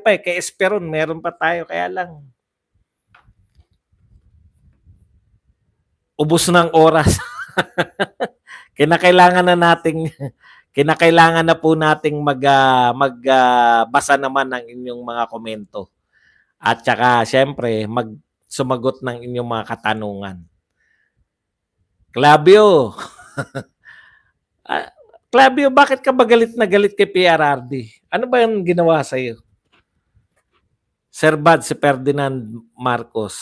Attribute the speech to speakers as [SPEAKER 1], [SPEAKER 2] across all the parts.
[SPEAKER 1] pa, kay Esperon meron pa tayo kaya lang ubos ng oras. Kinakailangan na nating kinakailangan na po nating magbasa naman ng inyong mga komento. At saka siyempre sumagot ng inyong mga katanungan. Clavio. Clavio, bakit ka ba galit na galit kay PRRD? Ano ba yung ginawa sa iyo? Sir Bad, si Ferdinand Marcos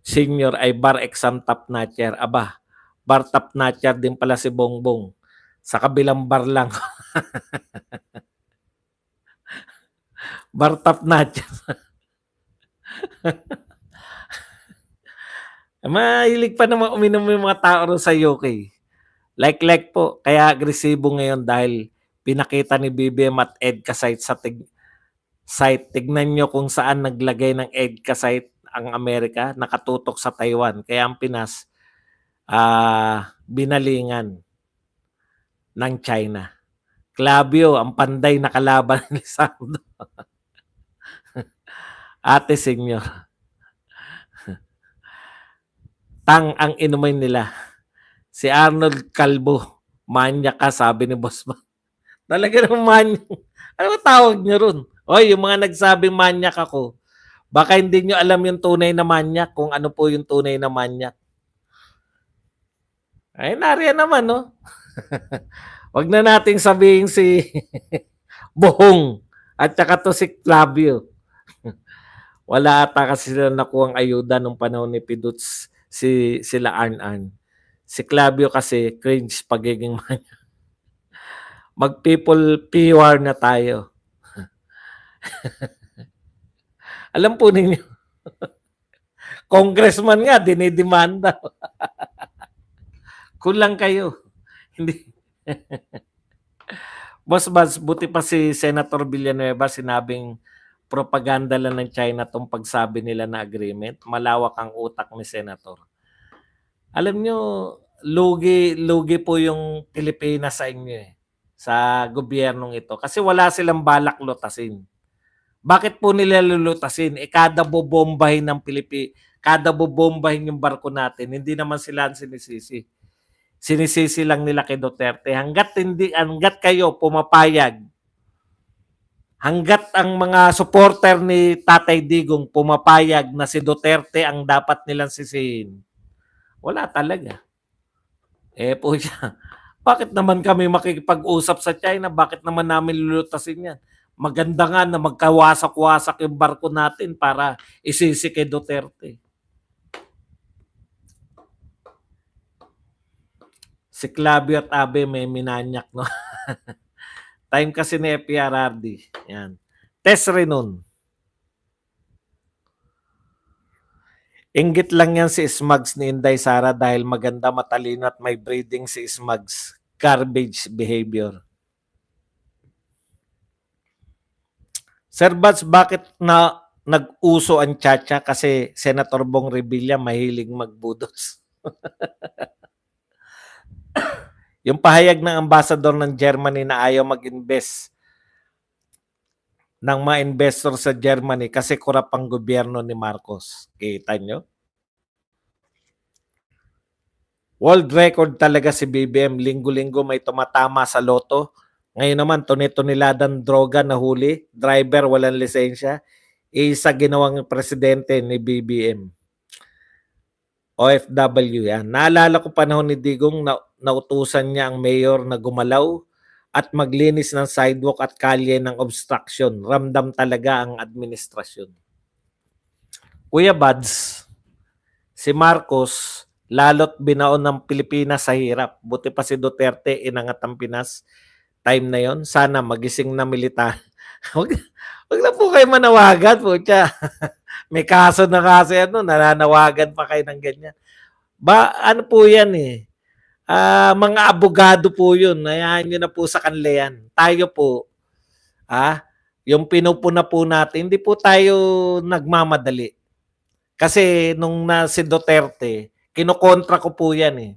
[SPEAKER 1] Senior ay bar exam top notcher. Aba, bar top notcher din pala si Bongbong. Sa kabilang bar lang. Bar top notcher. Mahilig pa naman uminom yung mga tao ron sa UK. Like po, kaya agresibo ngayon dahil pinakita ni BBM at EDCA site sa site. Tignan nyo kung saan naglagay ng EDCA site ang Amerika, nakatutok sa Taiwan. Kaya ang Pinas, binalingan ng China. Clavio, ang panday na kalaban ni Sando. Ate Senyor. Tang ang inumin nila. Si Arnold Calvo, manyak ka, sabi ni Boss Man. Talaga ng manyak. Ano ba tawag niyo ron? Oy, yung mga nagsabing manyak ako, baka hindi nyo alam yung tunay na manyak, kung ano po yung tunay na manyak. Ay, nariyan naman, no? Wag na nating sabihin si Bohong at saka to si Clavio. Wala ata kasi sila nakuhang ayuda nung panahon ni Piduts, sila Arn. Si Clavio kasi cringe pagiging manyak. Mag-people PR na tayo. Alam po ninyo, congressman nga, dinidemanda. Kulang kayo. Hindi. Boss Baz, buti pa si Senator Villanueva sinabing propaganda lang ng China tong pagsabi nila na agreement. Malawak ang utak ni Senator. Alam nyo, lugi po yung Pilipinas sa inyo eh, sa gobyernong ito. Kasi wala silang balak lutasin. Bakit po nila lulutasin? Kada bobombahin ng kada bobombahin yung barko natin, hindi naman sila ang sinisisi. Sinisisi lang nila kay Duterte. Hanggat kayo pumapayag, hanggat ang mga supporter ni Tatay Digong pumapayag na si Duterte ang dapat nilang sisihin, wala talaga. Po siya, bakit naman kami makikipag-usap sa China? Bakit naman namin lulutasin yan? Maganda nga na magkawasak-wasak yung barko natin para isisi kay Duterte. Si Clavio at Abe may minanyak, no? Time kasi ni PRRD. Yan. Tess Renon. Inggit lang yan si Smugs ni Inday Sara dahil maganda, matalino at may breeding si Smugs. Garbage behavior. Sir Bats, bakit nag-uso ang Chacha? Kasi Senator Bong Revilla mahilig magbudots. Yung pahayag ng ambassador ng Germany na ayaw mag-invest ng mga investor sa Germany kasi kurap ang gobyerno ni Marcos. Kita nyo? World record talaga si BBM. Linggo-linggo may tumatama sa loto. Ngayon naman, tuniladan droga na huli. Driver, walang lisensya. Isa ginawang presidente ni BBM. OFW yan. Naalala ko panahon ni Digong na nautusan niya ang mayor na gumalaw at maglinis ng sidewalk at kalye ng obstruction. Ramdam talaga ang administrasyon. Kuya Bads, si Marcos, lalot binaon ng Pilipinas sa hirap. Buti pa si Duterte, inangat ang Pinas. Time na yon, sana magising na militar. Wag na po kayo manawagan po. May kaso na kasi nananawagan pa kayo ng ganyan. Ano po yan eh. Mga abogado po yun. Hayaan nyo na po sa kanila yan. Tayo po, yung pinupuna po natin, hindi po tayo nagmamadali. Kasi nung si Duterte, kinokontra ko po yan eh.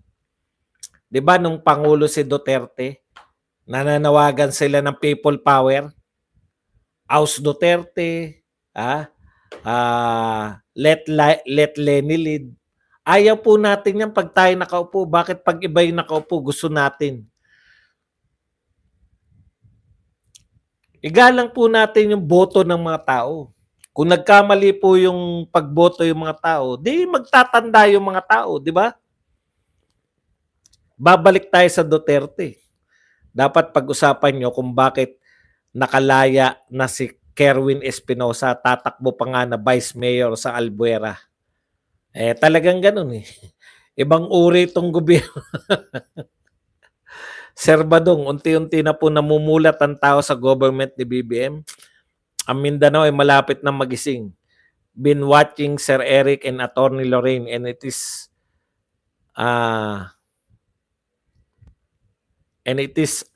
[SPEAKER 1] 'Di ba nung Pangulo si Duterte, nananawagan sila ng people power? Aus Duterte, let Lenny lead. Ayaw po natin yan pag tayo nakaupo. Bakit pag iba yung nakaupo, gusto natin? Igalang po natin yung boto ng mga tao. Kung nagkamali po yung pagboto yung mga tao, di magtatanda yung mga tao, di ba? Babalik tayo sa Duterte. Dapat pag-usapan nyo kung bakit nakalaya na si Kerwin Espinosa, tatakbo pa nga na Vice Mayor sa Albuera. Talagang ganun eh. Ibang uri itong gobyerno. Sir Badong, unti-unti na po namumulat ang tao sa government ni BBM. Ang Mindanao ay malapit na magising. Been watching Sir Eric and Attorney Lorraine and it is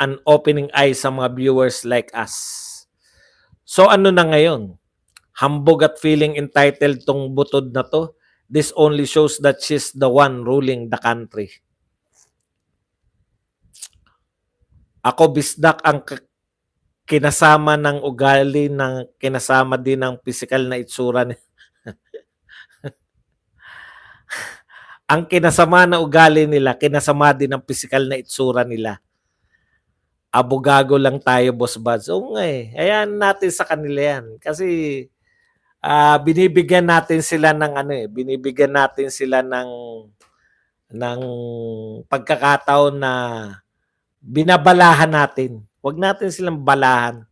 [SPEAKER 1] an opening eye sa mga viewers like us. So ano na ngayon? Hambog at feeling entitled tong butod na to. This only shows that she's the one ruling the country. Ako bisdak ang kinasama ng ugali ng kinasama din ng physical na itsura niya. Ang kinasama na ugali nila, kinasama din ng physical na itsura nila. Abogago lang tayo, Boss Buds. Oo nga eh. Ayan natin sa kanila yan. Kasi binibigyan natin sila ng binibigyan natin sila ng pagkakataon na binabalahan natin. Huwag natin silang balahan.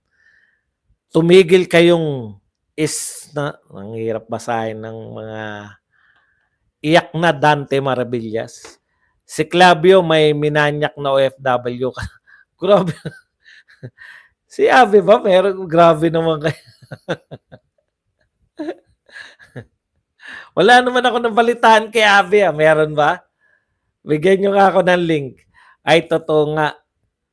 [SPEAKER 1] Tumigil kayong ang hirap basahin ng mga iyak na Dante Maravillas. Si Clavio may minanyak na OFW. Grabe. Si Ave ba? Meron, grabe naman kayo. Wala naman ako nabalitaan kay Ave. Meron ba? Bigyan nyo nga ako ng link. Ay, totoo nga.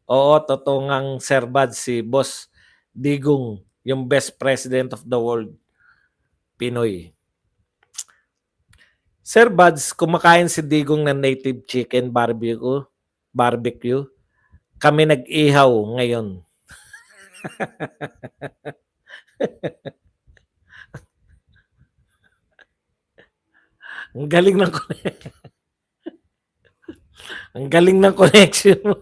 [SPEAKER 1] Oo, totoo ngang Sir Bad si Boss Digong, yung best president of the world, Pinoy. Sir Buds, kumakain si Digong ng native chicken barbecue. Kami nag-ihaw ngayon. Ang galing ng ang galing ng connection mo.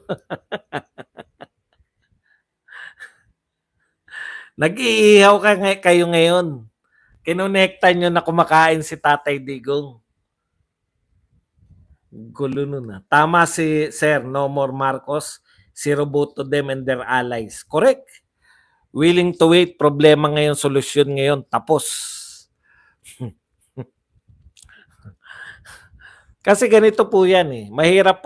[SPEAKER 1] Nag-iihaw kayo ngayon. Kinonekta nyo na kumakain si Tatay Digong. Gulo nun. Tama si Sir No More Marcos. Zero vote to them and their allies. Correct. Willing to wait. Problema ngayon, solusyon ngayon. Tapos. Kasi ganito po yan eh. Mahirap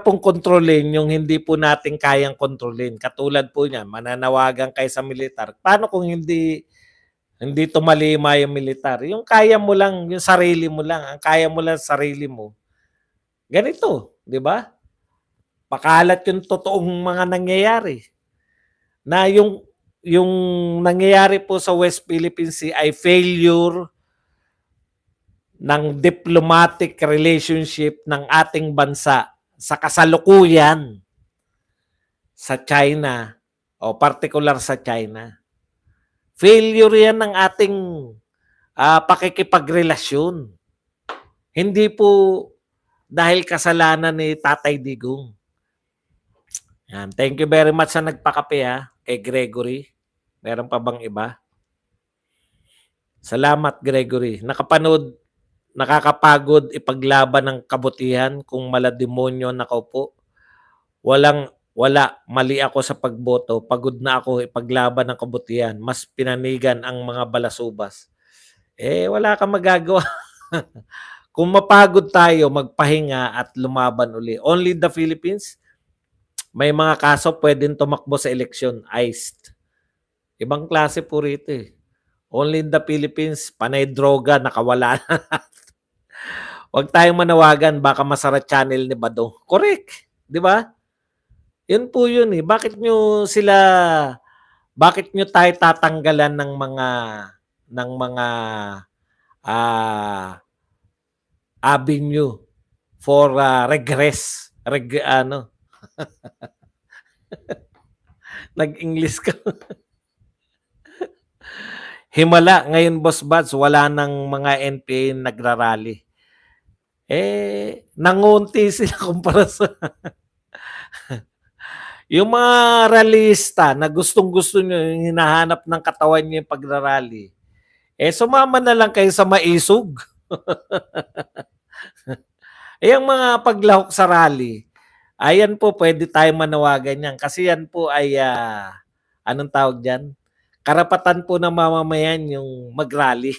[SPEAKER 1] pong kontrolin yung hindi po natin kayang kontrolin. Katulad po niyan, mananawagan kayo sa militar. Paano kung hindi tumalima yung militar? Yung kaya mo lang, yung sarili mo lang. Ang kaya mo lang sarili mo. Ganito, di ba? Pakalat yung totoong mga nangyayari. Na yung nangyayari po sa West Philippine Sea ay failure ng diplomatic relationship ng ating bansa sa kasalukuyan sa China o particular sa China. Failure yan ng ating pakikipagrelasyon. Hindi po dahil kasalanan ni Tatay Digong. Yan. Thank you very much sa nagpakape kay Gregory. Meron pa bang iba? Salamat, Gregory. Nakakapagod ipaglaban ng kabutihan kung malademonyo nakaupo. Wala, mali ako sa pagboto. Pagod na ako ipaglaban ng kabutihan. Mas pinanigan ang mga balasubas. Wala kang magagawa. Kung mapagod tayo, magpahinga at lumaban uli. Only the Philippines, may mga kaso pwedeng tumakbo sa eleksyon. Iced. Ibang klase po rito eh. Only in the Philippines, panay droga, nakawala na. Huwag tayong manawagan, baka masara channel ni Badong. Correct. Di ba? Yun po yun eh. Bakit nyo tayo tatanggalan ng mga avenue for regress. Nag-English ka. Himala, ngayon Boss Buds, wala ng mga NPA nagrarally. Nangunti sila kumpara sa yung mga rallyista na gustong-gusto nyo, yung hinahanap ng katawan nyo yung pagrarally. Sumama na lang kayo sa maisog. Yung mga paglahok sa rally, ayan po, pwede tayong manawagan yan. Kasi yan po ay, anong tawag dyan? Karapatan po ng mamamayan yung mag-rally.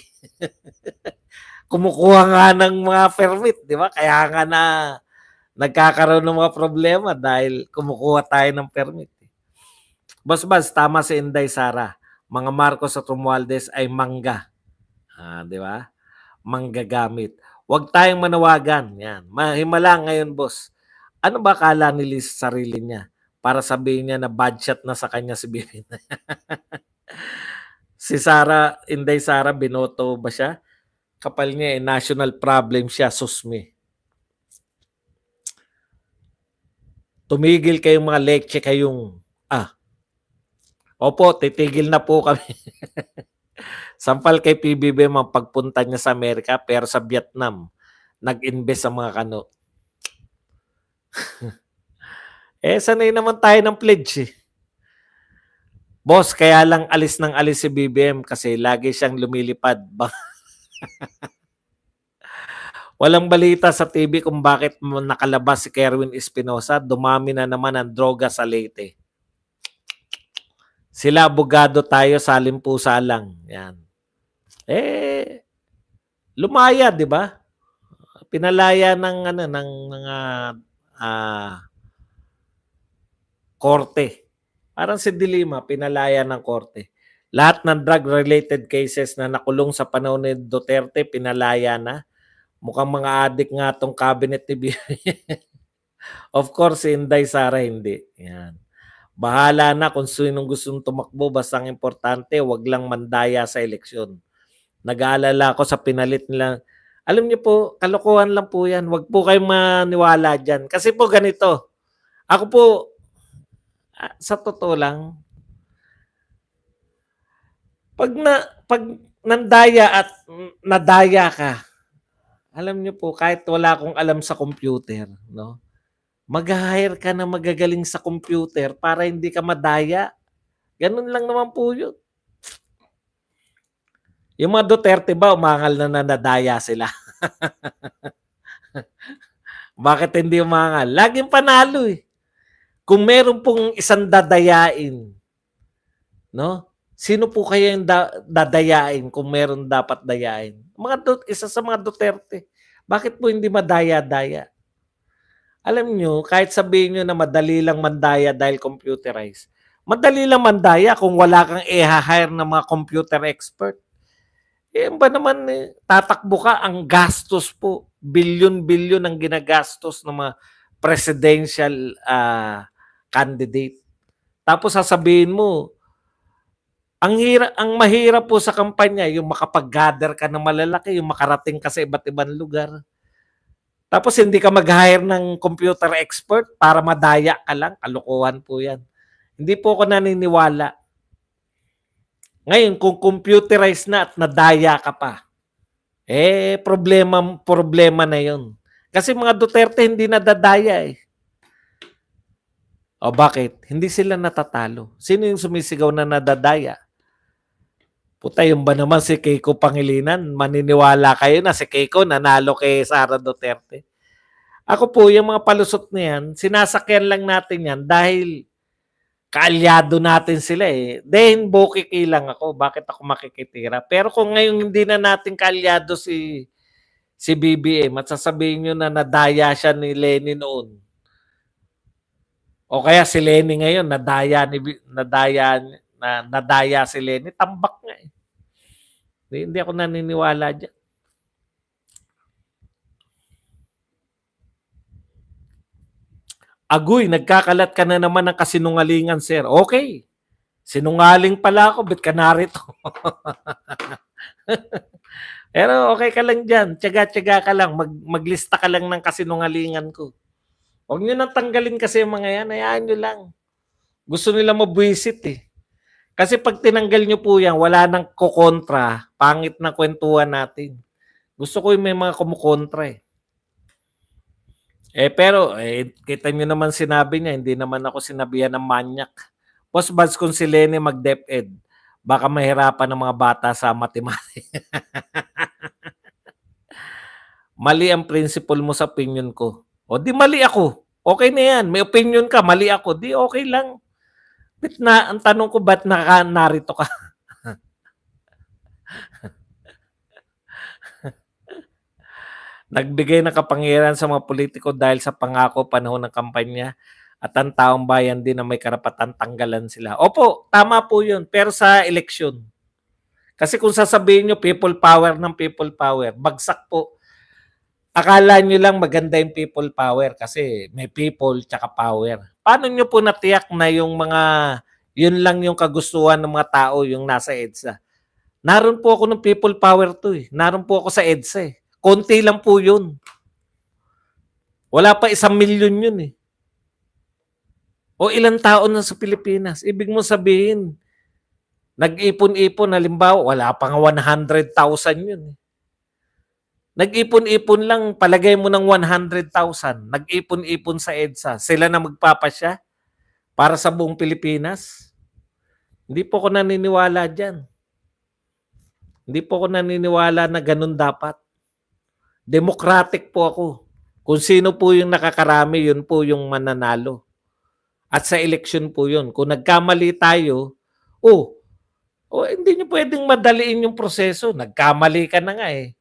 [SPEAKER 1] Kumukuha nga ng mga permit, di ba? Kaya nga na nagkakaroon ng mga problema dahil kumukuha tayo ng permit. Boss Baz, tama si Inday Sara. Mga Marcos at Romualdez ay mangga. Di ba? Manggagamit. Huwag tayong manawagan. Yan. Mahimala ngayon, boss. Ano ba kala ni Liz sa sarili niya? Para sabihin niya na bad shot na sa kanya si Bibi. Si Sara, Inday Sara, binoto ba siya? Kapal niya national problem siya, susmi. Tumigil kayong mga lekche kayong, opo, titigil na po kami. Sampal kay PBBM ang pagpunta niya sa Amerika, pero sa Vietnam, nag-invest sa mga kano. Sanay naman tayo ng pledge. Boss, kaya lang alis ng alis si BBM kasi lagi siyang lumilipad. Walang balita sa TV kung bakit nakalabas si Kerwin Espinosa. Dumami na naman ang droga sa Leyte. Sila abogado tayo, salimpusa lang. Yan. Lumaya, di ba? Pinalaya ng korte. Parang si Dilima, pinalaya ng korte. Lahat ng drug-related cases na nakulong sa panahon ni Duterte, pinalaya na. Mukhang mga adik nga tong cabinet ni Of course, si Inday Sara hindi. Yan. Bahala na kung sinong gustong tumakbo. Basta ang importante, wag lang mandaya sa eleksyon. Nag-aalala ako sa pinalit nila. Alam niyo po, kalokohan lang po yan. Wag po kayong maniwala dyan. Kasi po ganito. Ako po, sa totoo lang, pag nandaya at nadaya ka, alam niyo po, kahit wala akong alam sa computer, no? Mag-hire ka na magagaling sa computer para hindi ka madaya. Ganun lang naman po yun. Yung mga Duterte ba, umangal na nadaya sila? Bakit hindi umangal? Laging panalo eh. Kung meron pong isang dadayain, no? Sino po kaya yung dadayain kung meron dapat dayain? Isa sa mga Duterte. Bakit po hindi madaya-daya? Alam nyo, kahit sabihin nyo na madali lang mandaya dahil computerized, madali lang mandaya kung wala kang i-hire ng mga computer expert. Ba naman, tatakbo ka, ang gastos po, bilyon-bilyon ang ginagastos ng mga presidential candidate. Tapos sasabihin mo, ang mahirap po sa kampanya, yung makapag-gather ka ng malalaki, yung makarating ka sa iba't ibang lugar. Tapos hindi ka mag-hire ng computer expert para madaya ka lang. Kalokohan po yan. Hindi po ako naniniwala. Ngayon, kung computerized na at nadaya ka pa, problema na yun. Kasi mga Duterte hindi nadadaya eh. O bakit? Hindi sila natatalo. Sino yung sumisigaw na nadadaya? Puta, yung ba naman si Keiko Pangilinan? Maniniwala kayo na si Keiko nanalo kay Sara Duterte? Ako po, yung mga palusot na yan, sinasakyan lang natin yan dahil kaalyado natin sila eh. Then, bokiki lang ako. Bakit ako makikitira? Pero kung ngayon hindi na natin kaalyado si BBM at sasabihin nyo na nadaya siya ni Lenny noon. O kaya si Lenny ngayon, nadaya si Lenny, tambak nga eh. Hindi ako naniniwala dyan. Agoy, nagkakalat ka na naman ng kasinungalingan, sir. Okay. Sinungaling pala ako, bit ka narito. Pero okay ka lang dyan. Tiyaga-tiyaga ka lang. Maglista ka lang ng kasinungalingan ko. Huwag nyo nang tanggalin kasi yung mga yan. Hayaan nyo lang. Gusto nila mabwisit eh. Kasi pag tinanggal nyo po yan, wala nang kokontra, pangit na kwentuhan natin. Gusto ko yung may mga kumukontra eh. Pero kita nyo naman sinabi niya, hindi naman ako sinabihan ng manyak. Boss Buds, kung si Lene mag-DepEd, baka mahirapan ng mga bata sa mathematics. Mali ang principle mo sa opinion ko. O di mali ako. Okay na yan. May opinion ka, mali ako. Di okay lang. Ang tanong ko, ba't narito ka? Nagbigay ng kapangyarihan sa mga politiko dahil sa pangako panahon ng kampanya at ang taong bayan din na may karapatan tanggalan sila. Opo, tama po yun. Pero sa eleksyon. Kasi kung sasabihin nyo people power ng people power, bagsak po. Akala nyo lang maganda yung people power kasi may people tsaka power. Paano nyo po natiyak na yung mga, yun lang yung kagustuhan ng mga tao yung nasa EDSA? Naroon po ako ng people power to eh. Naroon po ako sa EDSA eh. Konti lang po yun. Wala pa 1,000,000 yun eh. O ilang tao na sa Pilipinas. Ibig mo sabihin, nag-ipon-ipon, halimbawa, wala pa nga 100,000 yun eh. Nag-ipon-ipon lang, palagay mo ng 100,000. Nag-ipon-ipon sa EDSA. Sila na magpapasya para sa buong Pilipinas. Hindi po ako naniniwala dyan. Hindi po ako naniniwala na ganun dapat. Democratic po ako. Kung sino po yung nakakarami, yun po yung mananalo. At sa eleksyon po yun. Kung nagkamali tayo, hindi nyo pwedeng madaliin yung proseso. Nagkamali ka na nga eh.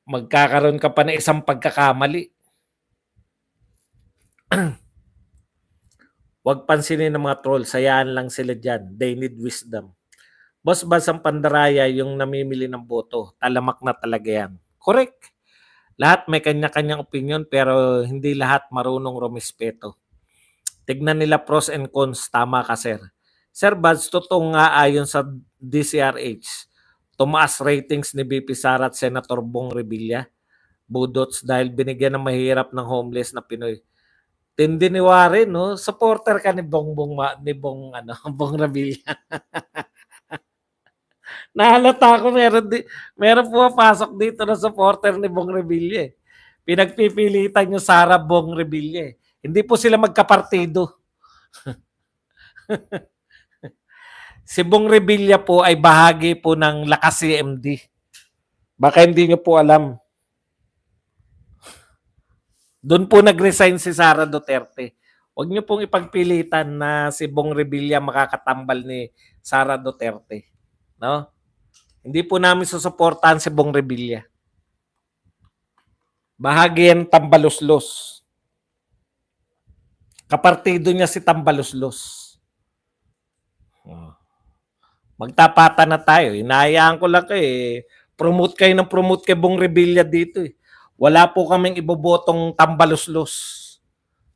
[SPEAKER 1] Magkakaroon ka pa ng isang pagkakamali. Huwag pansinin ng mga troll. Sayaan lang sila dyan. They need wisdom. Boss Buds, ang pandaraya yung namimili ng boto. Talamak na talaga yan. Correct. Lahat may kanya-kanyang opinion pero hindi lahat marunong rumispeto. Tignan nila pros and cons. Tama ka, sir. Sir Buds, totoo nga ayon sa DCRH, tumaas ratings ni BP Sara at Senator Bong Revilla Budots dahil binigyan ng mahirap ng homeless na Pinoy. Tindi ni Warren, no? Supporter ka ni Bong Bong Revilla. Nahalata ko meron pumapasok dito na supporter ni Bong Revilla. Pinagpipilitan yung Sara Bong Revilla. Hindi po sila magkapartido. Si Bong Revilla po ay bahagi po ng Lakas CMD. Baka hindi nyo po alam. Doon po nag-resign si Sara Duterte. Huwag nyo pong ipagpilitan na si Bong Revilla makakatambal ni Sara Duterte. No? Hindi po namin susuportahan si Bong Revilla. Bahagi yan Tambaluslos. Kapartido niya si Tambaluslos. Magtapatan na tayo. Inahayaan ko lang kayo promote kayo ng promote kay Bong Revilla dito eh. Wala po kaming ibobotong Tambaluslos.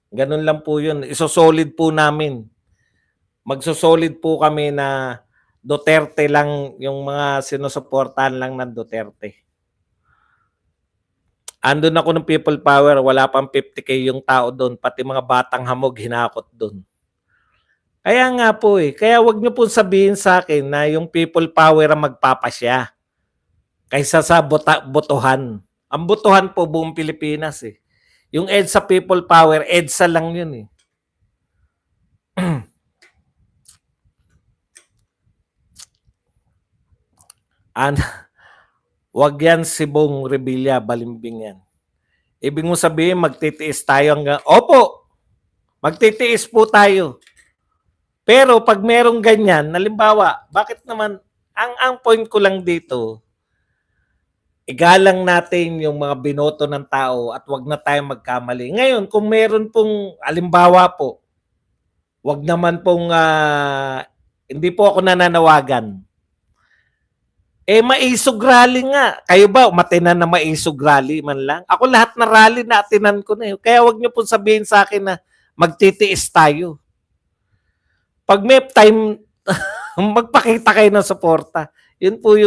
[SPEAKER 1] Ganun lang po yun. Isosolid po namin. Magsosolid po kami na Duterte lang yung mga sinusuportahan lang ng Duterte. Andun ako ng people power, wala pang 50K yung tao doon, pati mga batang hamog hinakot doon. Kaya nga po kaya wag niyo po sabihin sa akin na yung people power ang magpapasya kaysa sa botohan. Ang botohan po buong Pilipinas eh. Yung EDSA people power, EDSA lang yun eh. Wag yan si Bong Revilla, balimbing yan. Ibig mo sabihin, magtitiis tayo hanggang, opo, magtitiis po tayo. Pero pag merong ganyan, halimbawa, bakit naman, ang point ko lang dito, igalang natin yung mga binoto ng tao at wag na tayong magkamali. Ngayon, kung meron pong, halimbawa po, wag naman pong, hindi po ako nananawagan. Maisog rally nga. Kayo ba, matinan na maisog rally man lang? Ako lahat na rally na atinan ko na yun. Kaya wag niyo po sabihin sa akin na magtitiis tayo. Pag may time, magpakita kayo ng suporta. Yun po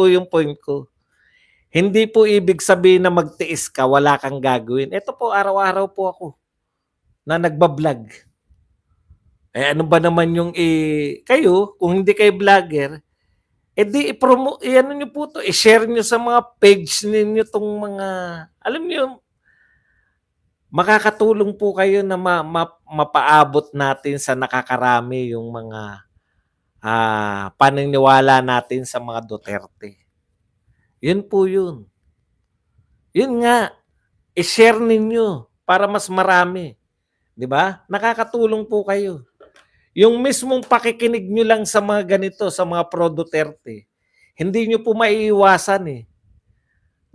[SPEAKER 1] yung point ko. Hindi po ibig sabihin na magtiis ka, wala kang gagawin. Ito po, araw-araw po ako na nagbablog. Eh, ano ba naman yung kayo kung hindi kayo vlogger, eh, di i-ano niyo po 'to, i-share niyo sa mga page ninyo 'tong mga alam niyo makakatulong po kayo na mapaabot natin sa nakakarami yung mga, paniniwala natin sa mga Duterte. Yun po yun. Yun nga, i-share ninyo para mas marami, 'di ba? Nakakatulong po kayo. Yung mismong pakikinig niyo lang sa mga ganito, sa mga pro Duterte, hindi niyo po maiiwasan, eh,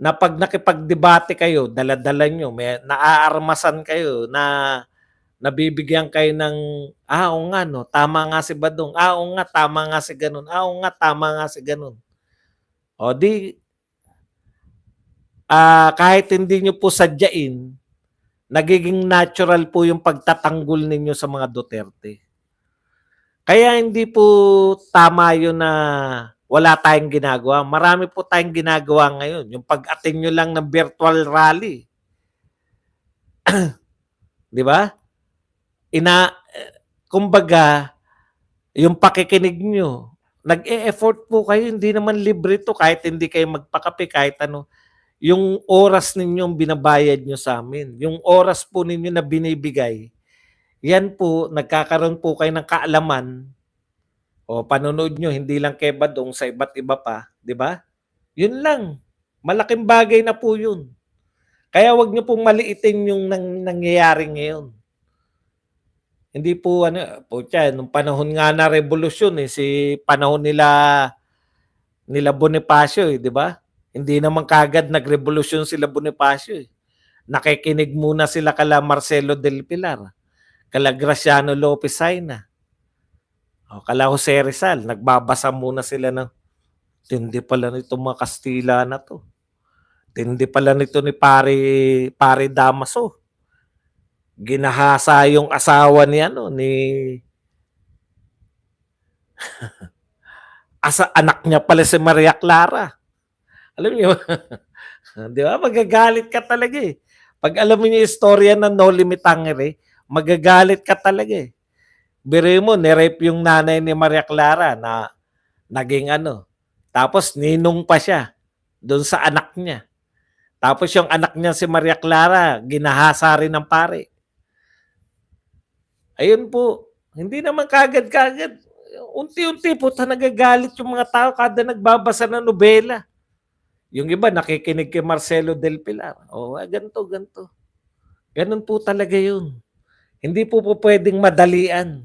[SPEAKER 1] na 'pag nakipagdebate kayo, dala-dala niyo, may naaarmasan kayo na nabibigyan kayo ng, oo nga 'no, tama nga si Badong, oo nga, tama nga si gano'n, oo nga, tama nga si gano'n. O di, kahit hindi niyo po sadyain, nagiging natural po yung pagtatanggol ninyo sa mga Duterte. Kaya hindi po tama yun na wala tayong ginagawa. Marami po tayong ginagawa ngayon. Yung pag-attend nyo lang ng virtual rally. Di ba? Kumbaga, yung pakikinig nyo, nag-e-effort po kayo. Hindi naman libre to kahit hindi kayo magpakape, kahit ano. Yung oras ninyong binabayad nyo sa amin. Yung oras po ninyo na binibigay, yan po, nagkakaroon po kayo ng kaalaman o panonood nyo, hindi lang kay Badong, sa iba't iba pa, di ba? Yun lang. Malaking bagay na po yun. Kaya wag nyo pong maliitin yung nangyayari ngayon. Hindi po, nung panahon nga na revolusyon, si panahon nila Bonifacio, di ba? Hindi naman kagad nagrevolusyon sila Bonifacio. Nakikinig muna sila kala Marcelo del Pilar, kala Graciano Lopez Saina, o kala Jose Rizal. Nagbabasa muna sila ng, tindi pala nito mga Kastila na to. Tindi pala nito ni Pare Damaso. Ginahasa yung asawa ni anak niya pala si Maria Clara. Alam niyo, di ba? Magagalit ka talaga eh. Pag alam mo yung istorya ng No Limit Tangere, magagalit ka talaga eh. Biro mo, ni-rape yung nanay ni Maria Clara na naging tapos ninong pa siya doon sa anak niya. Tapos yung anak niya si Maria Clara, ginahasa rin ng pare. Ayun po, hindi naman kagad-kagad. Unti-unti po nagagalit yung mga tao kada nagbabasa ng nobela. Yung iba nakikinig kay Marcelo del Pilar. Ganito, ganito. Ganun po talaga yun. Hindi po pwedeng madalian.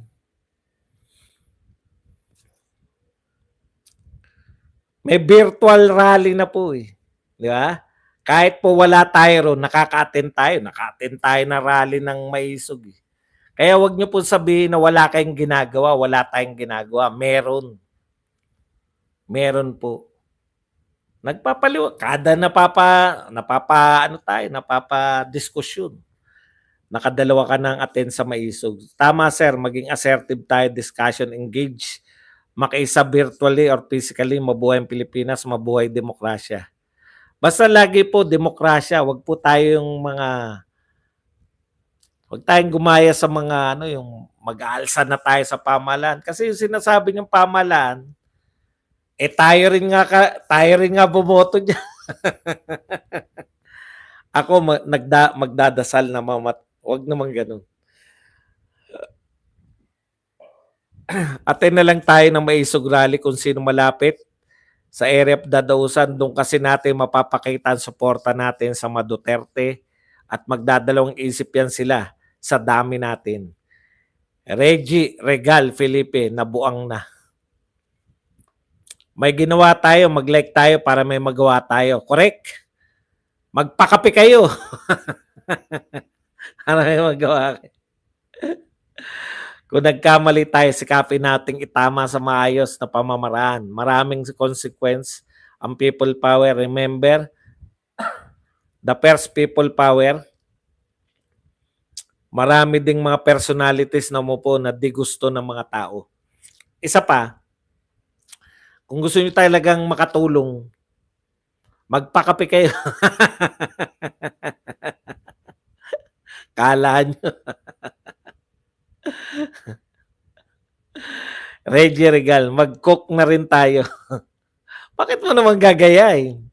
[SPEAKER 1] May virtual rally na po eh. Di ba? Kahit po wala tayo ron, nakaka-attend tayo. Naka-attend tayo na rally ng Maisog eh. Kaya wag niyo po sabihin na wala kayong ginagawa, wala tayong ginagawa. Meron. Meron po. Kada napapa-diskusyon. Nakadalawa ka nang attend sa Maisog. Tama sir, maging assertive tayo, discussion, engage. Makiisa virtually or physically, mabuhay ang Pilipinas, mabuhay demokrasya. Basta lagi po demokrasya, wag po tayong wag tayong gumaya sa mga yung mag-aalsa na tayo sa pamahalaan. Kasi yung sinasabi ng pamahalaan, tayo rin nga bumoto diyan. Ako magdadasal na wag naman ganoon. Attend na lang tayo ng Maisog Rally kung sino malapit sa area of Dadausan. Doon kasi natin mapapakita ang suporta natin sa mga Duterte at magdadalawang isip yan sila sa dami natin. Reggie Regal Felipe, nabuang na. May ginawa tayo, mag-like tayo para may magawa tayo. Correct? Magpakape kayo. Para may magawa kayo. Kung nagkamali tayo, sikapin nating itama sa maayos na pamamaraan. Maraming consequence ang people power. Remember, the first people power, marami ding mga personalities na umupo na di gusto ng mga tao. Isa pa, kung gusto nyo talagang makatulong, magpakape kayo. Kala nyo. Reggie Regal, mag-cook na rin tayo. Bakit mo naman gagayahin?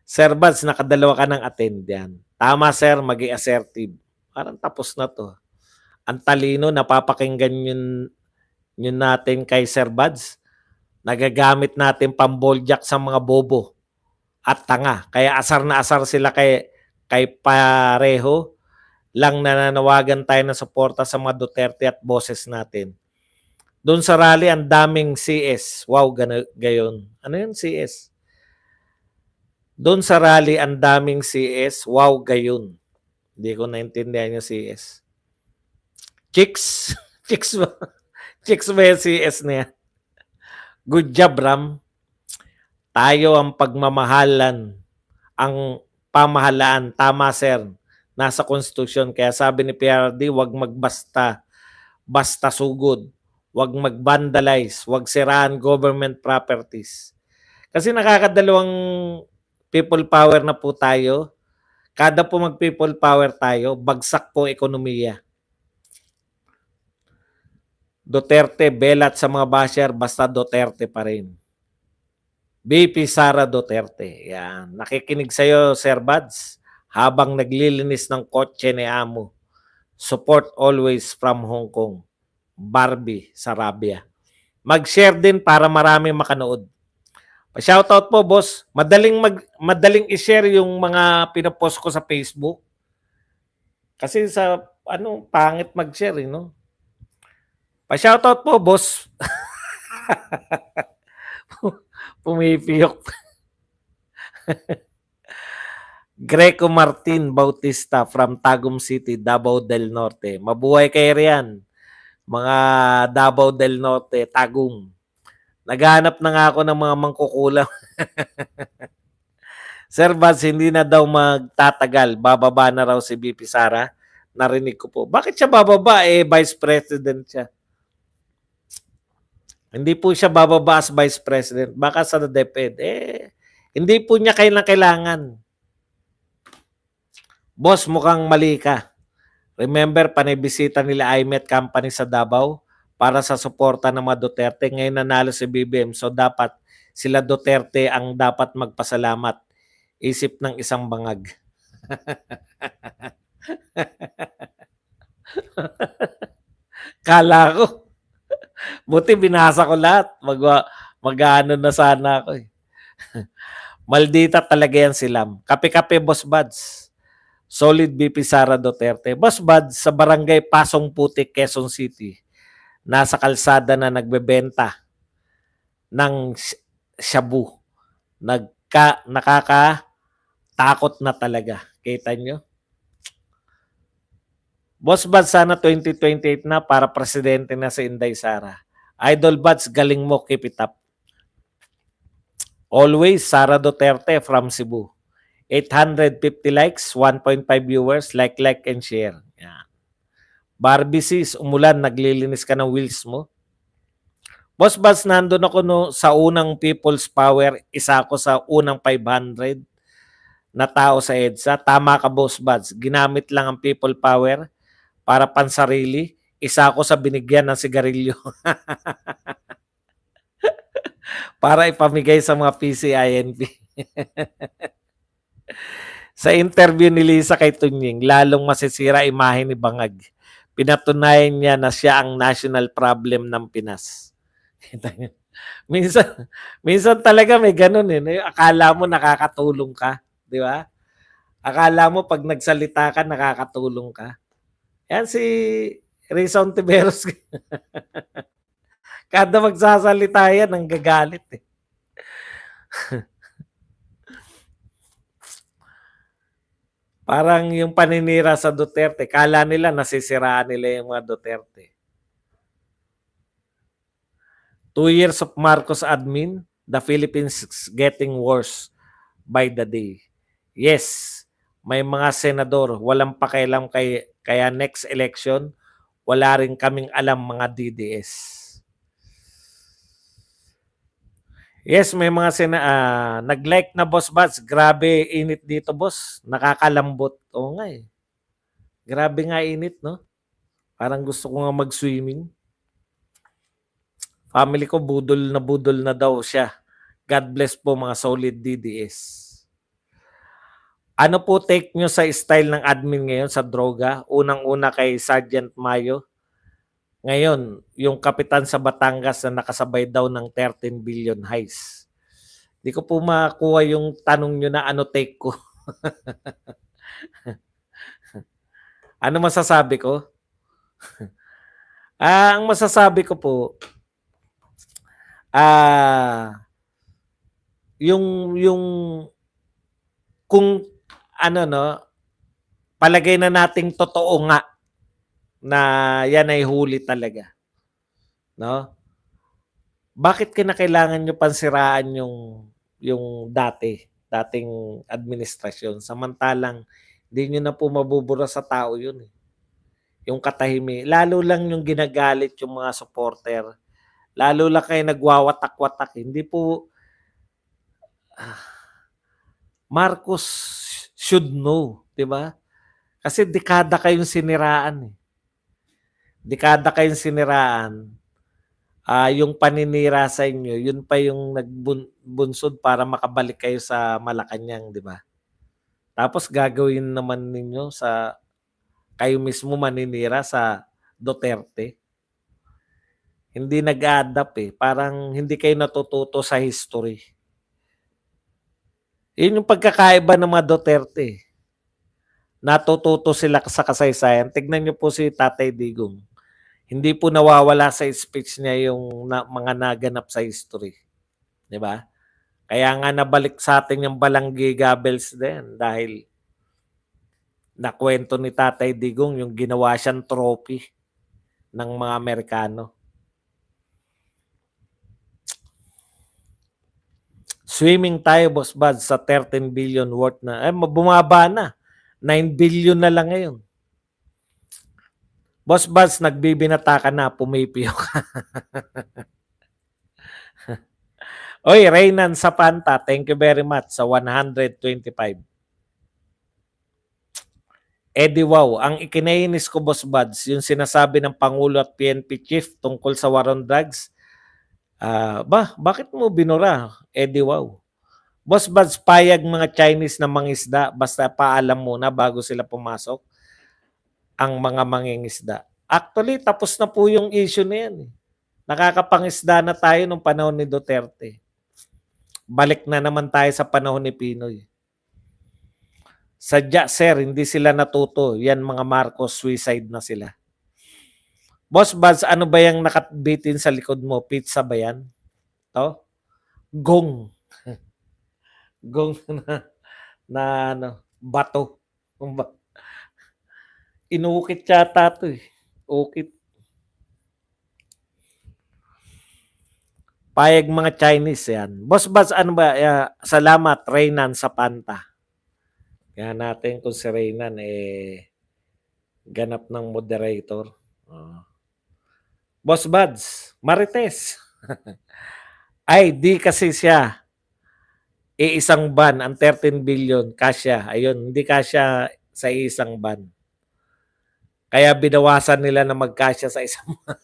[SPEAKER 1] Sir Bads, nakadalawa ka ng attend yan. Tama sir, maging assertive. Parang tapos na to. Ang talino, napapakinggan yun natin kay Sir Bads. Nagagamit natin pamboljak sa mga bobo at tanga. Kaya asar na asar sila kay pareho lang nananawagan tayo ng suporta sa mga Duterte at boses natin. Doon sa rally, ang daming CS. Wow, gayon. Ano yun, CS? Doon sa rally, ang daming CS. Wow, gayon. Hindi ko naintindihan yung CS. Chicks? Chicks ba? Chicks ba yung CS niya? Good job, Ram. Tayo ang pagmamahalan. Ang pamahalaan. Tama, sir. Nasa konstitusyon. Kaya sabi ni PRD, wag magbasta. Basta sugod. Wag mag-vandalize, wag siraan government properties. Kasi nakakadalawang people power na po tayo. Kada po mag-people power tayo, bagsak po ekonomiya. Duterte, belat sa mga basher, basta Duterte pa rin. BP Sara Duterte. Yan. Nakikinig sa'yo, Sir Bads, habang naglilinis ng kotse ni Amo. Support always from Hong Kong. Barbie Sarabia. Mag-share din para marami makanood. Pa-shoutout po, boss. Madaling i-share yung mga pinopost ko sa Facebook. Kasi sa pangit mag-share, no? Pa-shoutout po, boss. Pumipiyok. Greco Martin Bautista from Tagum City, Davao del Norte. Mabuhay kayo riyan. Mga Davao del Norte, Tagum. Naghanap na nga ako ng mga mangkukulam. Sir Bads, hindi na daw magtatagal. Bababa na raw si BP Sara. Narinig ko po. Bakit siya bababa? Vice President siya. Hindi po siya bababa as Vice President. Baka sa DepEd. Hindi po niya kailangan. Boss, mukhang mali ka. Remember, panibisita nila IMET Company sa Davao para sa suporta ng mga Duterte. Ngayon nanalo si BBM. So dapat sila Duterte ang dapat magpasalamat. Isip ng isang bangag. Kala ko. Buti binasa ko lahat. Mag-ano na sana ako. Maldita talaga yan silam. Kape-kape, Boss Buds. Solid BP Sara Duterte. Boss Buds, sa barangay Pasong Putik, Quezon City, nasa kalsada na nagbebenta ng shabu. Nakakatakot na talaga. Kita nyo? Boss Buds, sana 2028 na para presidente na si Inday Sara. Idol Buds, galing mo, keep it up. Always, Sara Duterte from Cebu. 850 likes, 1.5 viewers, like, and share. Yan. Barbie sis, umulan, naglilinis ka ng wheels mo. Boss Buds, nandun ako sa unang People's Power, isa ako sa unang 500 na tao sa EDSA. Tama ka, Boss Buds. Ginamit lang ang People Power para pansarili. Isa ako sa binigyan ng sigarilyo. Para ipamigay sa mga PCINP. Sa interview ni Lisa kay Tunying, lalong masisira imahe ni Bangag. Pinatunayan niya na siya ang national problem ng Pinas. minsan talaga may ganun Akala mo nakakatulong ka, di ba? Akala mo pag nagsalita ka nakakatulong ka. Yan si Rizon Tiberos. Kada magsasalita yan, nanggagalit Parang yung paninira sa Duterte, kala nila nasisiraan nila yung mga Duterte. 2 years of Marcos admin, the Philippines getting worse by the day. Yes, may mga senador, walang pakialam kaya next election, wala rin kaming alam mga DDS. Yes, may mga nag-like na Boss Buds. Grabe init dito, boss. Nakakalambot. Oo nga Grabe nga init, no? Parang gusto ko nga mag-swimming. Family ko budol na daw siya. God bless po mga solid DDS. Ano po take nyo sa style ng admin ngayon sa droga? Unang-una kay Sergeant Mayo. Ngayon, yung kapitan sa Batangas na nakasabay daw ng 13 billion heist. Di ko po makuha yung tanong nyo na ano take ko. Ano masasabi ko? Ang masasabi ko po, yung kung ano no, palagay na nating totoo nga na yan ay huli talaga. No? Bakit kinakailangan nyo pansiraan yung dating administrasyon samantalang hindi nyo na po mabubura sa tao yun eh. Yung katahimik, lalo lang yung ginagalit yung mga supporter, lalo lang kayo nagwawatak-watak, hindi po Marcos should know, di ba? Kasi dekada kayong siniraan eh. Dekada kayong siniraan. Yung paninira sa inyo, yun pa yung nagbunsod para makabalik kayo sa Malacanang, di ba? Tapos gagawin naman ninyo sa kayo mismo maninira sa Duterte. Hindi nag-adapt eh. Parang hindi kayo natututo sa history. Yun yung pagkakaiba ng mga Duterte. Natututo sila sa kasaysayan. Tignan niyo po si Tatay Digong. Hindi po nawawala sa speech niya yung mga naganap sa history. Di ba? Kaya nga nabalik sa atin yung Balanggi Gabels din dahil nakwento ni Tatay Digong yung ginawa siyang trophy ng mga Amerikano. Swimming tayo, Boss Bud, sa 13 billion worth na. Bumaba na. 9 billion na lang ngayon. Boss Buzz, nagbibinata ka na, pumipiyo ka. Oy, Reynan Sapanta, thank you very much sa 125. Eddie Wow, ang ikinainis ko, Boss Buds, yung sinasabi ng Pangulo at PNP Chief tungkol sa war on drugs. Bakit mo binura, Eddie Wow? Boss Buds, payag mga Chinese na mangisda basta paalam muna bago sila pumasok ang mga mangingisda. Actually, tapos na po yung issue na yan. Nakakapangisda na tayo nung panahon ni Duterte. Balik na naman tayo sa panahon ni Pinoy. Sadya, sir, hindi sila natuto. Yan mga Marcos, suicide na sila. Boss Buds, ano ba yung nakabitin sa likod mo? Pizza ba yan? To? Gong. Gong na ano, bato. Inukit yata to eh. Ukit. Payag mga Chinese yan. Boss Buds, ano ba? Salamat, Reynan Sapanta. Kaya natin kung si Reynan ganap ng moderator. Boss Buds, Marites. Ay, di kasi siya. Isang ban, ang 13 billion, kasya. Ayun, hindi kasya sa isang ban. Kaya binawasan nila na magkasya sa isang ban.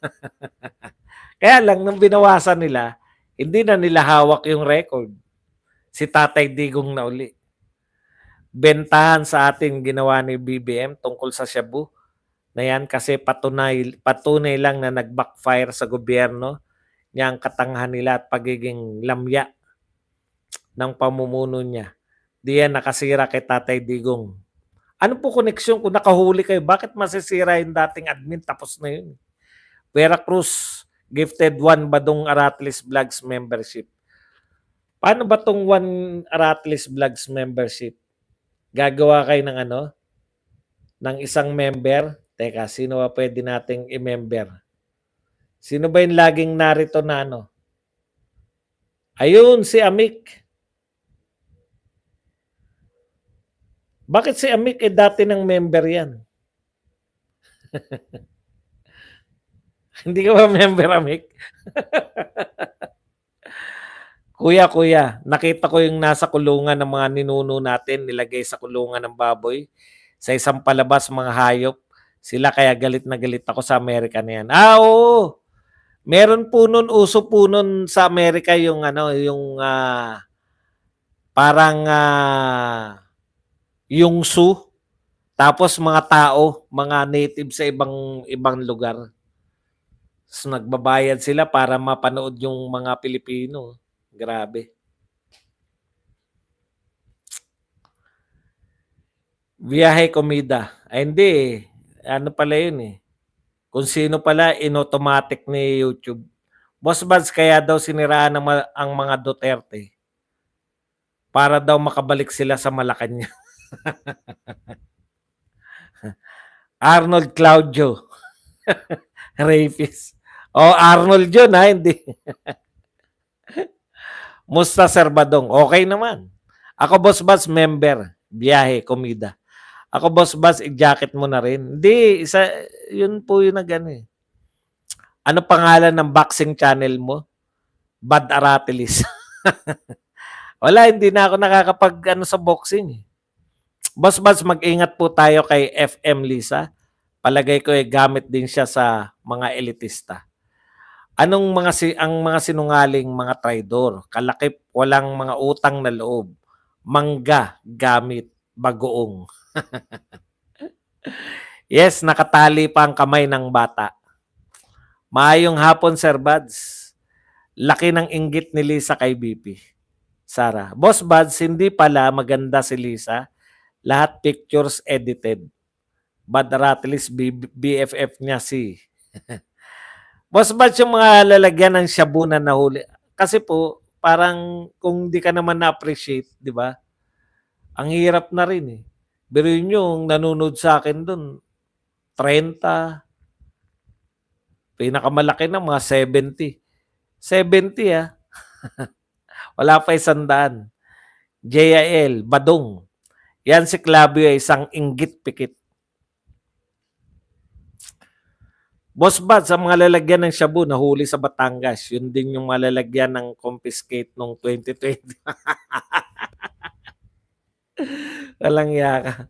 [SPEAKER 1] Kaya lang, nung binawasan nila, hindi na nila hawak yung record. Si Tatay Digong na uli. Bentahan sa atin ginawa ni BBM tungkol sa Shabu na yan kasi patunay lang na nag-backfire sa gobyerno niya ang katangahan nila at pagiging lamya ng pamumuno niya. Di yan nakasira kay Tatay Digong. Ano po koneksyon kung nakahuli kayo? Bakit masisira yung dating admin? Tapos na yun. Veracruz gifted 1 Badong Aratlis Vlogs membership. Paano ba tong 1 Aratlis Vlogs membership? Gagawa kayo ng ano? Ng isang member? Teka, sino ba pwede nating i-member? Sino ba yung laging narito na ano? Ayun, si Amik. Bakit si Amik dati ng member yan? Hindi ka ba member, Amik? Kuya, nakita ko yung nasa kulungan ng mga ninuno natin, nilagay sa kulungan ng baboy. Sa isang palabas, mga hayop. Sila kaya galit na galit ako sa Amerika na yan. Oo! Meron po nun, uso po nun sa Amerika yung ano, yung parang yung zoo, tapos mga tao, mga native sa ibang ibang lugar. So, nagbabayad sila para mapanood yung mga Pilipino. Grabe. Biyahe komida. Ay hindi eh. Ano pala yun eh. Kung sino pala in-automatic ni YouTube. Boss Buds, kaya daw siniraan ang mga Duterte para daw makabalik sila sa Malacanang. Arnold Claudio. Rapist. Oh, Arnold yun ha, hindi. Musta Sir Badong? Okay naman. Ako Boss Buds, member. Biyahe, komida. Ako Boss Buds, i-jacket mo na rin. Hindi, isa, yun po yung nag-ano eh. Ano pangalan ng boxing channel mo? Bad Aratilis. Wala, hindi na ako nakakapag ano sa boxing eh. Boss Buds, mag-ingat po tayo kay FM Lisa. Palagay ko eh, gamit din siya sa mga elitista. Anong ang mga sinungaling mga traidor, kalakip, walang mga utang na loob, mangga, gamit, bagoong. Yes, nakatali pa ang kamay ng bata. Maayong hapon, Sir Buds. Laki ng inggit ni Lisa kay BP. Sara. Boss Buds, hindi pala maganda si Lisa. Lahat pictures edited. Bad Aratilis, BFF niya si. Boss Buds, yung mga lalagyan ng shabu na nahuli. Kasi po, parang kung di ka naman na-appreciate, di ba? Ang hirap na rin eh. Pero yun yung nanonood sa akin dun, 30, pinakamalaki na mga 70. 70 ah. Wala pa 100. JIL, Badong. Yan si Clavio ay isang inggit pikit. Boss Bad, sa mga lalagyan ng shabu nahuli sa Batangas, yun din yung malalagyan ng confiscate nung 2020. Walang yaka.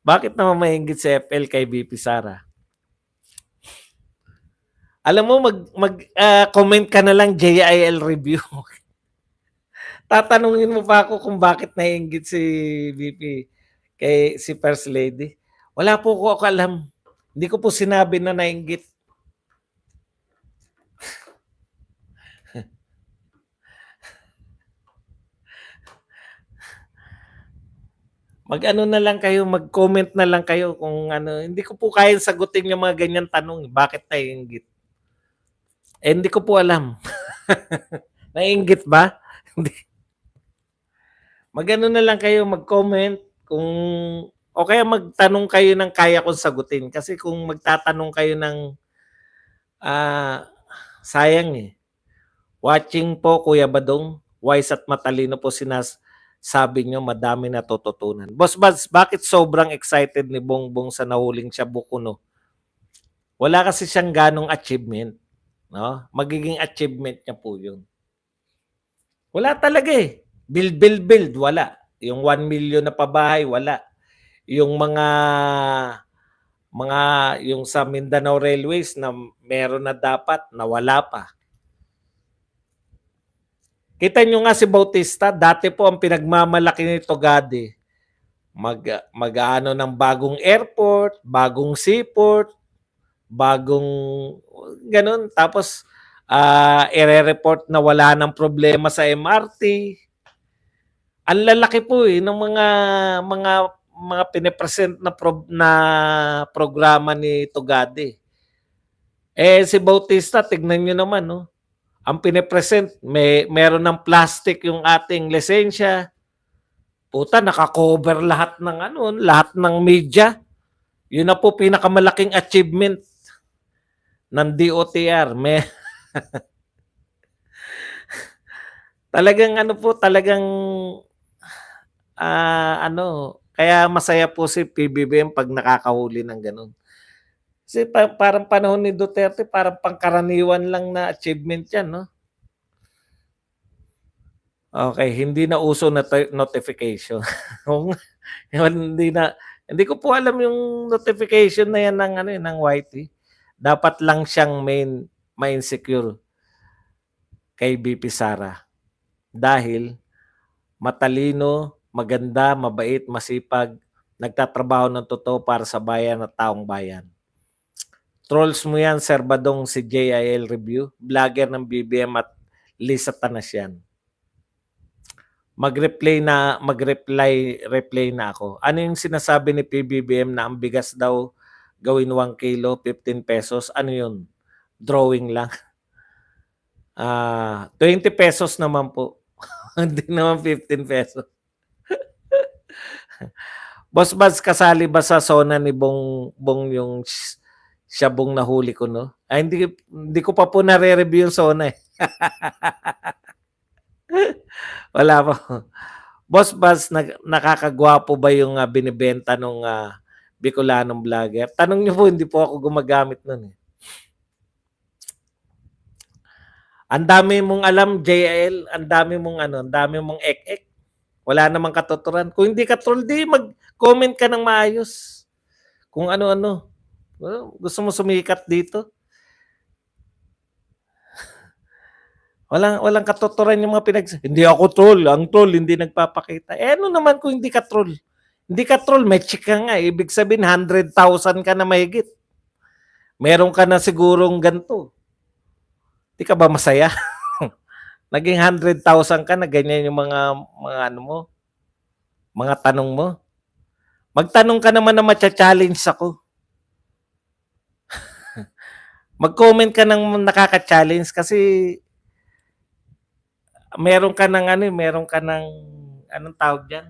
[SPEAKER 1] Bakit naman maingit si FL kay BP Sara? Alam mo, comment ka na lang JIL review. Tatanungin mo pa ako kung bakit naiinggit si BP kay si First Lady. Wala po ko alam. Hindi ko po sinabi na naiinggit. Mag-ano na lang kayo, mag-comment na lang kayo kung ano. Hindi ko po kayang sagutin yung mga ganyan tanong. Bakit naiinggit? Eh, hindi ko po alam. Naiinggit ba? Hindi. Mag-ano na lang kayo, mag-comment kung o kaya magtanong kayo ng kaya kong sagutin. Kasi kung magtatanong kayo ng sayang eh. Watching po, Kuya Badong. Wise at matalino po sabi nyo, madami natututunan. Boss Buds, bakit sobrang excited ni Bongbong sa nahuling Shabu Kuno? Wala kasi siyang ganong achievement. No? Magiging achievement niya po yun. Wala talaga eh. Build. Wala. Yung 1 million na pabahay, wala. Yung yung sa Mindanao Railways na meron na dapat, nawala pa. Kita nyo nga si Bautista, dati po ang pinagmamalaki ni Togade, mag-ano ng bagong airport, bagong seaport, bagong ganun. Tapos, ire-report na wala ng problema sa MRT. Ang lalaki po eh, ng mga pinipresent na programa ni Togade. Eh, si Bautista, tignan nyo naman, no? Ang pinipresent, meron ng plastic yung ating lisensya. Puta, naka-cover lahat ng lahat ng media. Yun na po pinakamalaking achievement ng DOTR. Talagang talagang kaya masaya po si PBBM pag nakakahuli ng ganun. Kasi parang panahon ni Duterte, parang pangkaraniwan lang na achievement yan, no? Okay, hindi na uso na notification. Hindi ko po alam yung notification na yan ng ng YT. Dapat lang siyang ma-insecure kay VP Sara. Dahil matalino, maganda, mabait, masipag, nagtatrabaho ng totoo para sa bayan at taong bayan. Trolls mo yan, Sir Badong, si JIL Review, vlogger ng BBM at Lisa Tanas yan. Mag-reply na ako. Ano yung sinasabi ni PBBM na ang bigas daw gawin 1 kilo, 15 pesos? Ano yun? Drawing lang. 20 pesos naman po. Hindi naman 15 pesos. Boss Baz, kasali ba sa zona ni Bong yung Shabong nahuli ko, no? Ay, hindi ko pa po nare-review yung zona eh. Wala po. Boss Baz, nakakagwapo ba yung binibenta nung Bicolanong vlogger? Tanong niyo po, hindi po ako gumagamit nun eh. Ang dami mong alam, JL, ang dami mong ek-ek. Wala namang katotoran. Kung hindi ka troll, di mag-comment ka ng maayos. Kung ano-ano. Gusto mo sumikat dito? Walang katotoran yung mga hindi ako troll. Ang troll, hindi nagpapakita. Ano naman kung hindi ka troll? Hindi ka troll, may check ka nga. Ibig sabihin, 100,000 ka na mahigit. Meron ka na sigurong ganito. Di ka ba masaya? Naging 100,000 ka na ganyan yung mga ano mo, mga tanong mo. Magtanong ka naman na matcha-challenge ako. Mag-comment ka ng nakaka-challenge kasi meron ka ng anong tawag diyan?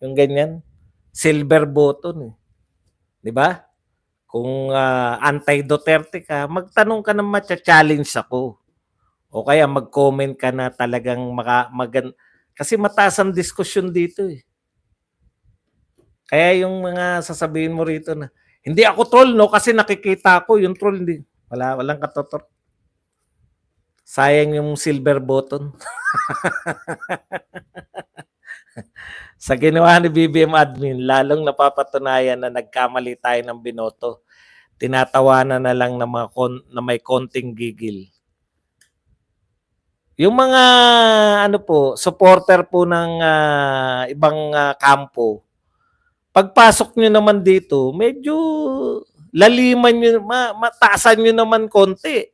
[SPEAKER 1] Yung ganyan, silver button eh. 'Di ba? Kung anti-Duterte ka, magtanong ka ng matcha-challenge ako. O kaya mag-comment ka na talagang kasi mataas ang diskusyon dito eh. Kaya yung mga sasabihin mo rito na, hindi ako troll no kasi nakikita ko yung troll hindi. Walang katotor. Sayang yung silver button. Sa ginawa ni BBM admin, lalong napapatunayan na nagkamali tayo ng binoto. Tinatawanan na lang na may konting gigil. Yung mga supporter po ng ibang kampo, pagpasok nyo naman dito, medyo laliman nyo, mataasan nyo naman konti.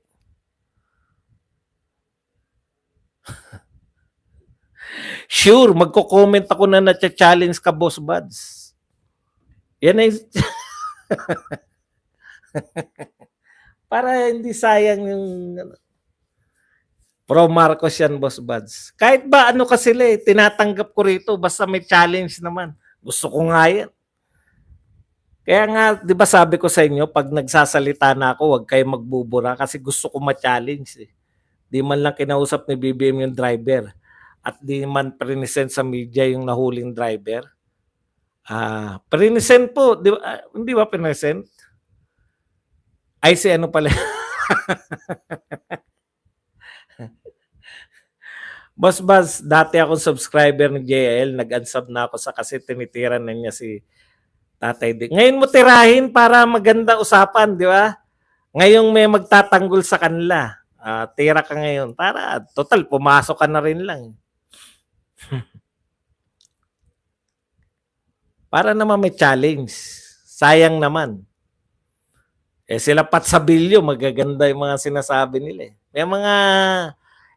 [SPEAKER 1] Sure, magko-comment ako na na-challenge ka, Boss Buds. Yan ay para hindi sayang yung Pro Marcos yan, Boss Buds. Kahit ba ano ka sila eh, tinatanggap ko rito basta may challenge naman. Gusto ko nga yan. Kaya nga, di ba sabi ko sa inyo, pag nagsasalita na ako, huwag kayo magbubura kasi gusto ko ma-challenge eh. Di man lang kinausap ni BBM yung driver at di man present sa media yung nahuling driver. Present po, hindi ba present? Ay, si ano pala. Boss Buzz, dati akong subscriber ng JL, nag-unsub na ako sa kasi tinitiran na niya si Tatay Dig. Ngayon mo tirahin para maganda usapan, di ba? Ngayong may magtatanggol sa kanila. Tira ka ngayon. Para, total, pumasok ka na rin lang. Para naman may challenge. Sayang naman. Sila Patsabilyo, magaganda yung mga sinasabi nila eh. May mga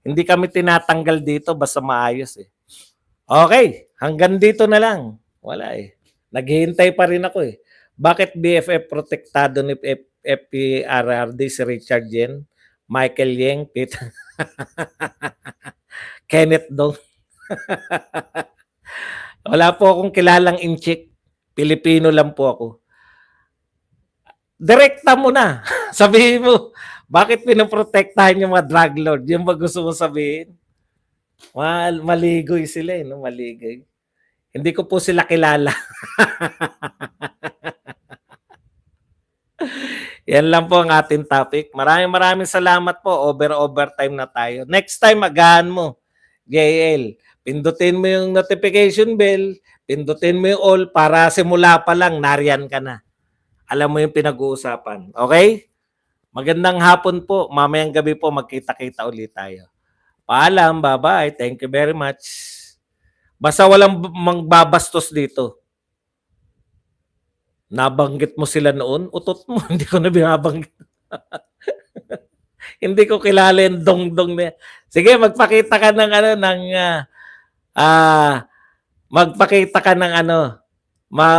[SPEAKER 1] hindi kami tinatanggal dito basta maayos eh. Okay, hanggang dito na lang. Wala eh. Naghihintay pa rin ako eh. Bakit BFF protektado ni FPRRD si Richard Yen, Michael Yeng, Peter Kenneth Dong? Wala po akong kilalang inchik. Pilipino lang po ako. Direkta mo na. Sabihin mo, bakit pinoprotektahan yung mga drug lord? Yung ba gusto mo sabihin? Maligoy sila eh, no? Maligoy. Hindi ko po sila kilala. Yan lang po ang ating topic. Maraming salamat po. Overtime na tayo. Next time, agahan mo. JL, pindutin mo yung notification bell, pindutin mo yung all para simula pa lang, nariyan ka na. Alam mo yung pinag-uusapan. Okay? Magandang hapon po. Mamayang gabi po magkita-kita ulit tayo. Paalam, bye-bye. Thank you very much. Basta walang mangbabastos dito. Nabanggit mo sila noon, utot mo, hindi ko na binabanggit. Hindi ko kilala yung dong-dong na. Sige, magpakita ka ng ano, ng, magpakita ka ng ano,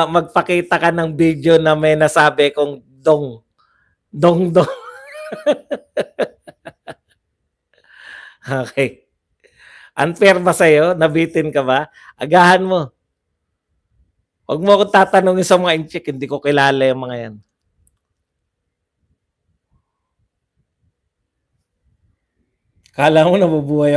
[SPEAKER 1] magpakita ka ng video na may nasabi kong dong, dong-dong. Okay. Unfair ba sa'yo? Nabitin ka ba? Agahan mo. Huwag mo akong tatanungin sa mga inchik, hindi ko kilala yung mga yan. Kala mo nabubuhay